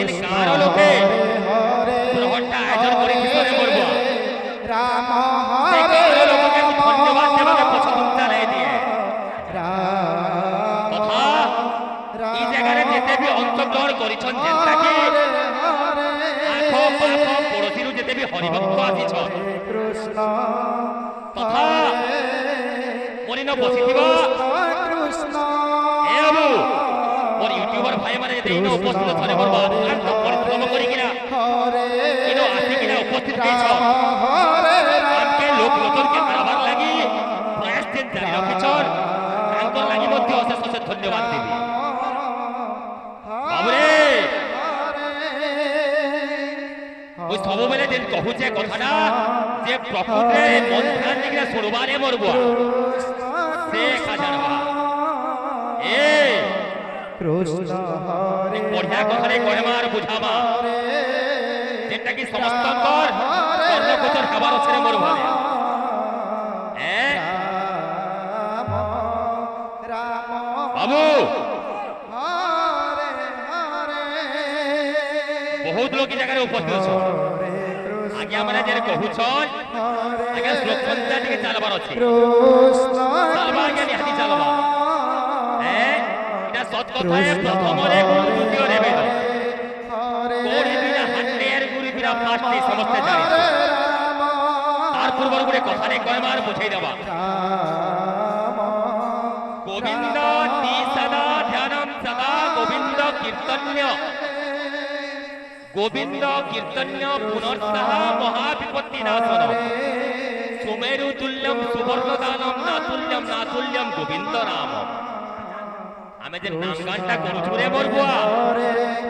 এদিন গাঁর লোকে প্রহরটা আয়োজন করে কিশোরে মরব সেই গাঁর লোককে ধন্যবাদ দেবাকে পছন্দ জানাই দিয়ে তথা এই জায়গায় যেতে বি অংশগ্রহণ করিছন যেনটাকি আখ পাখ পড়োশীরু যেতে বি হরিভক্ত আসিছ তথা মরিন বসিথিব এ বাবু মোর ইউটিউবার ভাই মানে যেতে ইনো উপস্থিত ছরে মোর আক্রান্ত পরিশ্রম করিকিনা ইনো আসিকিনা উপস্থিত হয়েছ আমকে লোক লোচনকে আনবার লাগি প্রয়াস যেন জারি রখিছন তাঙ্কর লাগি মধ্যে অশেষ অশেষ ধন্যবাদ দেবি বাবুরে মুই সবুবেলে যেন কহুছে কথাটা যে প্রকৃতিরে মন ধ্যান দিকিনা শুনবারে মরব সে কাজানবা এ বঢ়িয়া কথারে কহেমার বুঝামা যেটা কি সমস্তঙ্কর কর্ণগোচর হবার আছে মোর ভাবে বাবু বহুত লোক এই জায়গায় উপস্থিত অছ আজ্ঞা মানে যে কহুছ আজ্ঞা শ্লোক সন্ধ্যা টিকে চালবার আছে চালবা আজ্ঞা নিহাতি চালবা এটা সৎ কথায় প্রথমরে গুরু দ্বিতীয় নিবেদ কোড়ি বিনা হান্ডের গুরু বিনা ফাস্টি সমস্ত জানি তার পূর্বর গুড়ে কথারে কয়মার বুঝাই দেবা গোবিন্দ তি সদা ধ্যানম সদা গোবিন্দ কীর্তন্য গোবিন্দ কীর্তন্য পুনর্সহ মহাবিপত্তি নাশন সুমেরু তুল্যম সুবর্ণ দানম নাতুল্যম নাতুল্যম গোবিন্দ নাম আমি যে নাম গানটা করছু রে বলবো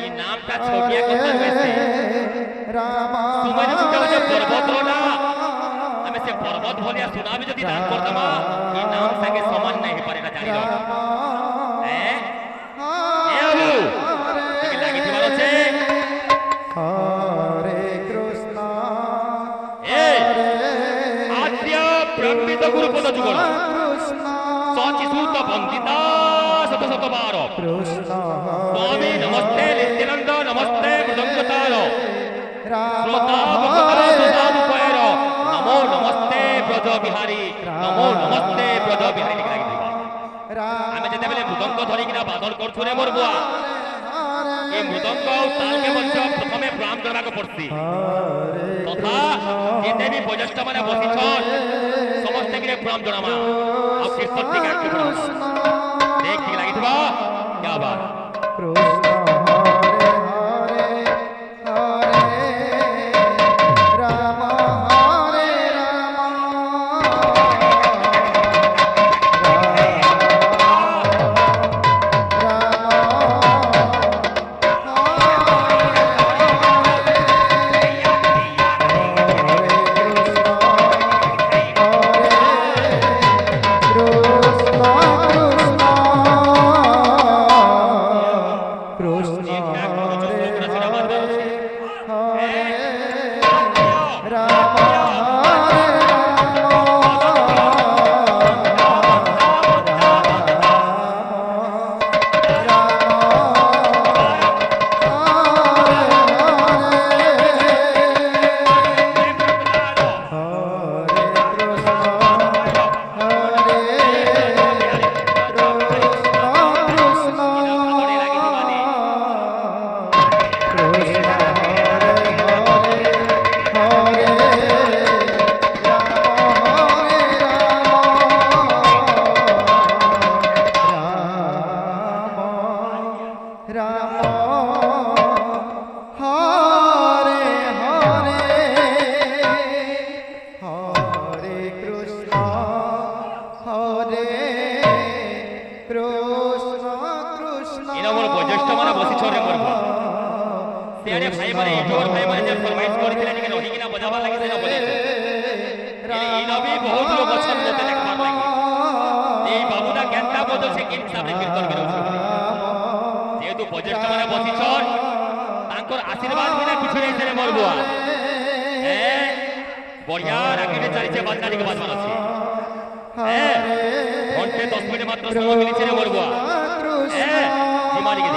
এই নামটা ছোটিয়া কথা হয়েছে সুমেরু যে পর্বত না আমি সে পর্বত বলিয়া শোনাবি যদি দান করতাম এই নাম সঙ্গে সমান নাই হয়ে পারে না জানি লাগিবার আছে আদ্য ব্রহ্মিত গুরুপদ যুগল সচিসূত বন্দিতা শত শত বার স্বামী নমস্তে নিত্যানন্দ নমস্তে মৃদঙ্গতার নমো নমস্তে ব্রজ বিহারী নমো নমস্তে ব্রজ বিহারী আমি যেতবেলে মৃদঙ্গ ধরিকিনা বাদল করছু রে মোর বুয়া এই মৃদঙ্গ তালকে মধ্য প্রথমে প্রণাম করবাকে পড়ছি তথা যেতে বি বয়োজ্যেষ্ঠ মানে বসিছন সমস্তে কিনে প্রণাম জনামা আর কীর্তন টিকে আগে প্রণাম দেখ ঠিক লাগিথিব क्या बात बढ़िया राकेट चालीसे बाजना दिखे बाजमान अच्छी घंटे 10 मिनट मात्र समय मिली मोर बुआ जिमारी के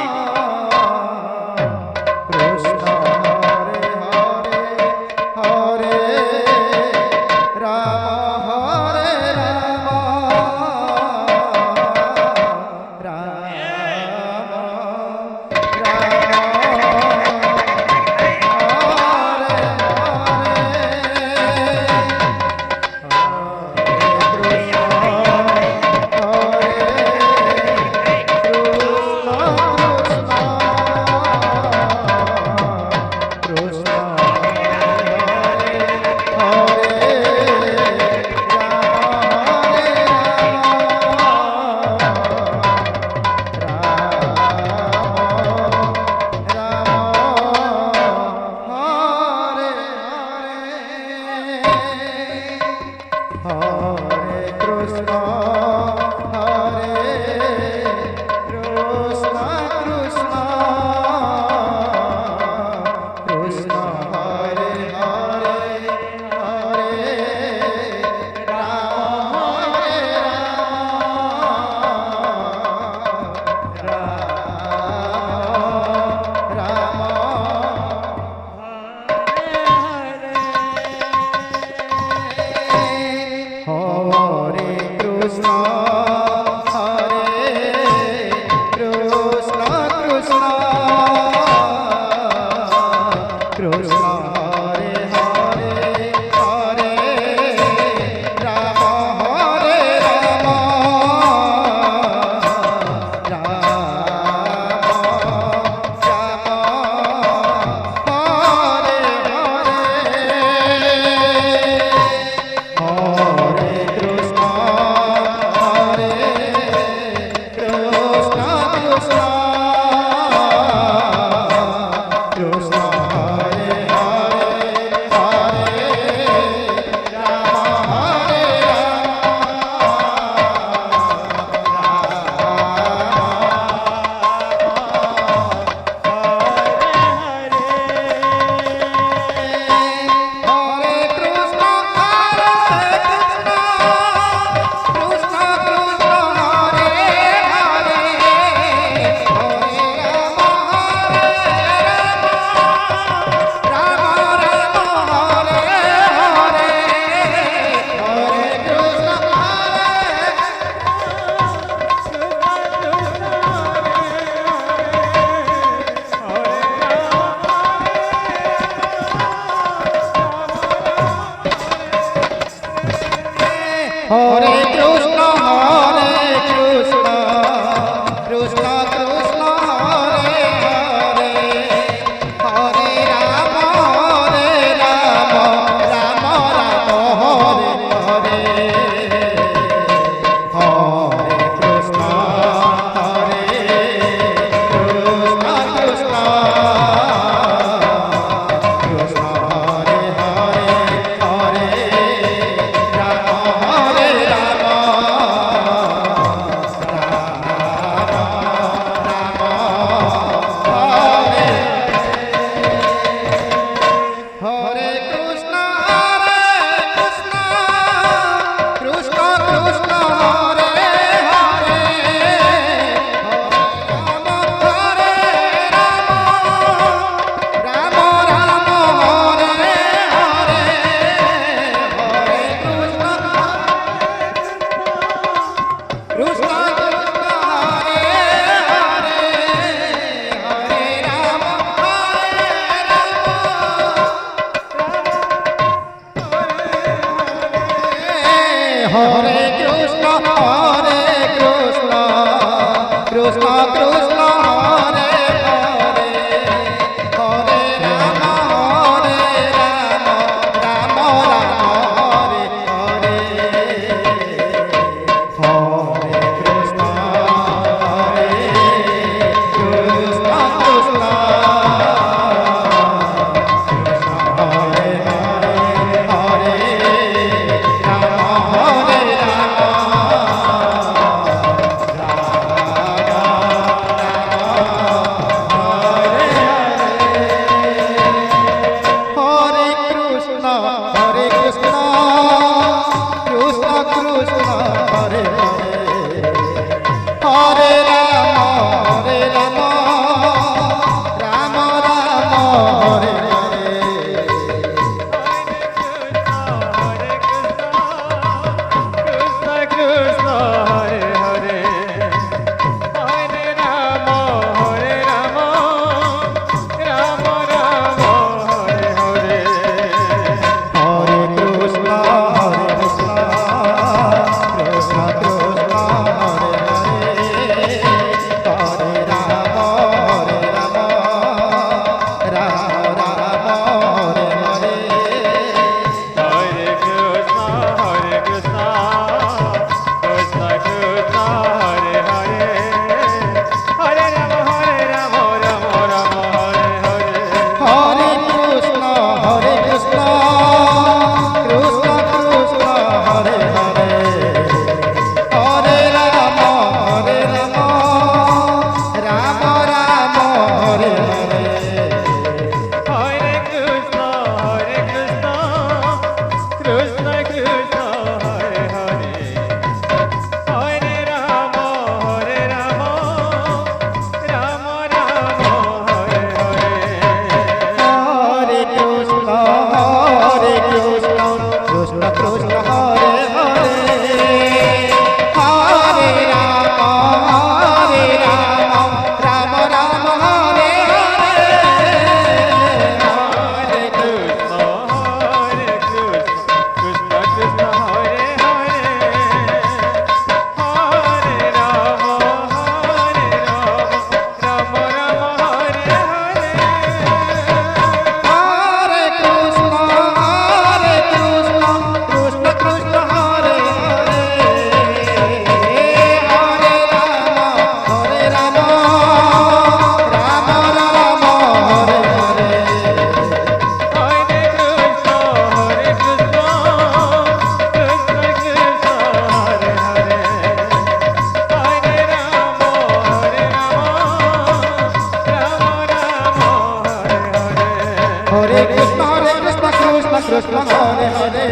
কৃষ্ণ হরে হরে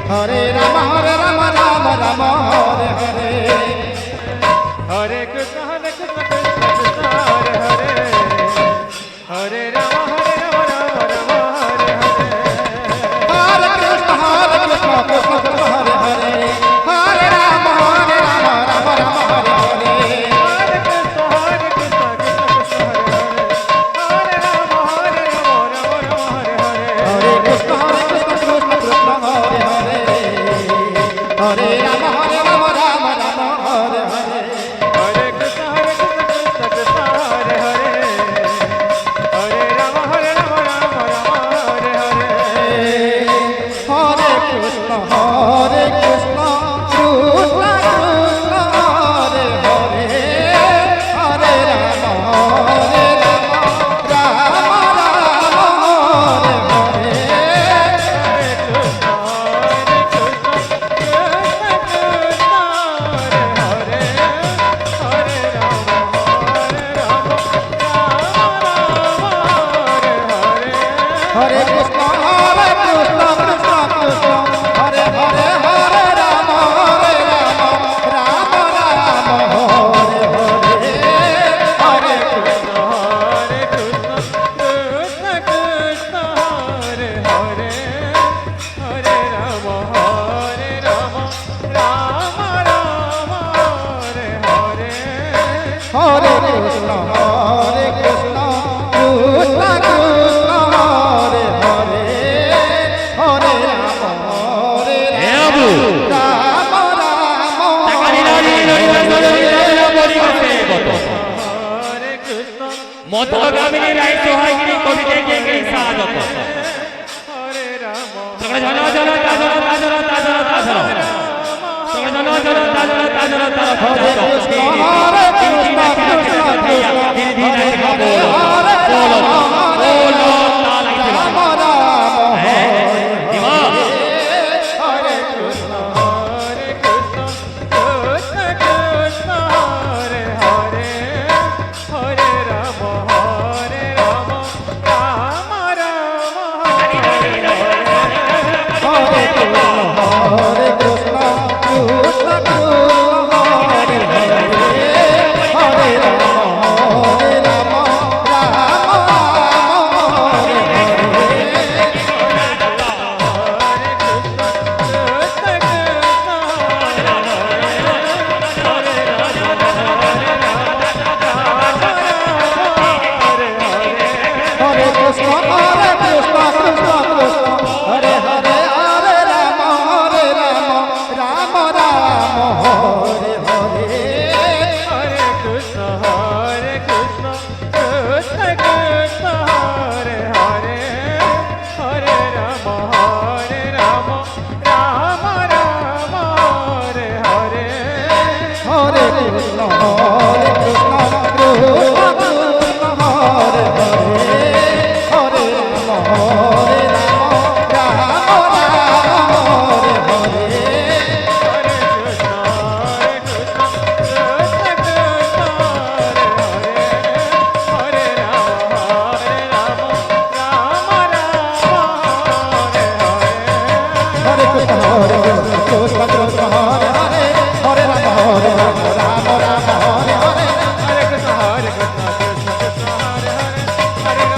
হরে রাম রাম রাম হরে হরে হরে কৃষ্ণ কৃষ্ণ কৃষ্ণ হরে হরে হরে রাম রাম রাম হরে হরে হরে কৃষ্ণ কৃষ্ণ কৃষ্ণ হরে হরে হরে রাম রাম রাম হরে হরে হরে কৃষ্ণ কৃষ্ণ কৃষ্ণ হরে রাম রাম হরে হরে হরে কৃষ্ণ কৃষ্ণ কৃষ্ণ হরে হরে হরে রাম রাম রাম হরে হরে হরে কৃষ্ণ কৃষ্ণ কৃষ্ণ হরে হরে হরে রাম রাম রাম হরে হরে হরে কৃষ্ণ কৃষ্ণ কৃষ্ণ হরে হরে হরে রাম রাম হরে হরে হরে কৃষ্ণ কৃষ্ণ কৃষ্ণ হরে হরে হরে রাম রাম রাম হরে হরে হরে কৃষ্ণ হরে কৃষ্ণ কৃষ্ণ কৃষ্ণ হরে হরে হরে রাম হে আবু রাম রাম টাকানি নারী পরিবেশে গত মতগামিনী রাই সোহাগিনী কবিতে কে কে সাজত সগড় জন জন তাজর তাজর তাজর তাজর সগড় জন জন তাজর তাজর তাজর হরে কৃষ্ণ কৃষ্ণ